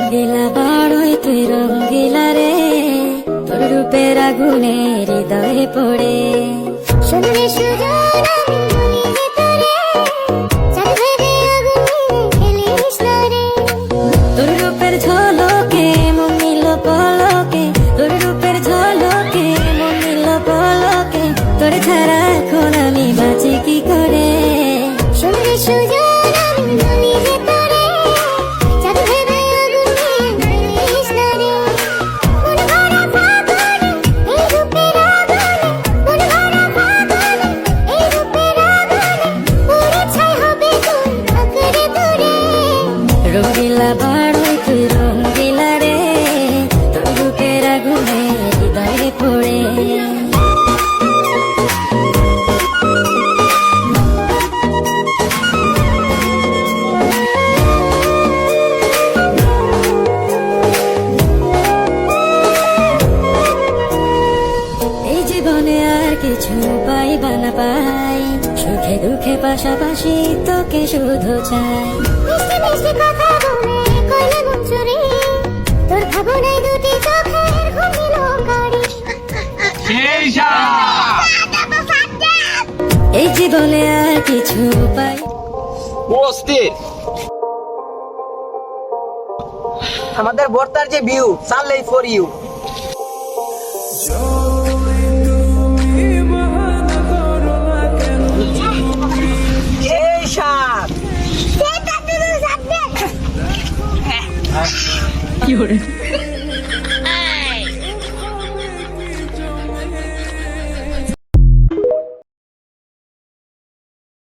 রঙ্গিলা বাড়ই তুই রঙ্গিলা রে, তোর রূপের আগুনে হৃদয়ে পড়ে। শুনলে সুজন আমি বলি যে তোরে, চাঁদ ভেবে আগুনে খেলিস না রে। তোর রূপের ঝলকে মন নিল পলকে, তোর রূপের ঝলকে মন নিল পলকে, তোর ছাড়া এখন আমি বাঁচি কি করে। শুনলে সুজন আমি বলি যে তোরে, চাঁদ ভেবে আগুনে খেলিস না রে। মন ভরা ফাগুনে এই রূপের আগুনে, মন ভরা ফাগুনে এই রূপের আগুনে, পুড়ে ছাই হবে তুই আঁকড়ে ধরে। রঙ্গিলা বাড়ই তুই রঙ্গিলা রে, তোর রূপের আগুনে হৃদয়ে পড়ে। এই জীবনে আর কিছু পাইবা না পাই, সুখে দুঃখে পাশাপাশি তোকে শুধু চাই। মিষ্টি মিষ্টি কথা বলে কইলে মন চুরি, তোর ভাবনায় দুটি চোখের ঘুমিল গাড়ি। এই জীবনে আর কিছু পাই। অস্থির আমাদের বর্তার যে ভিউ সানলাই ফর ইউ। এই সাত সেটা তুই সাথে কি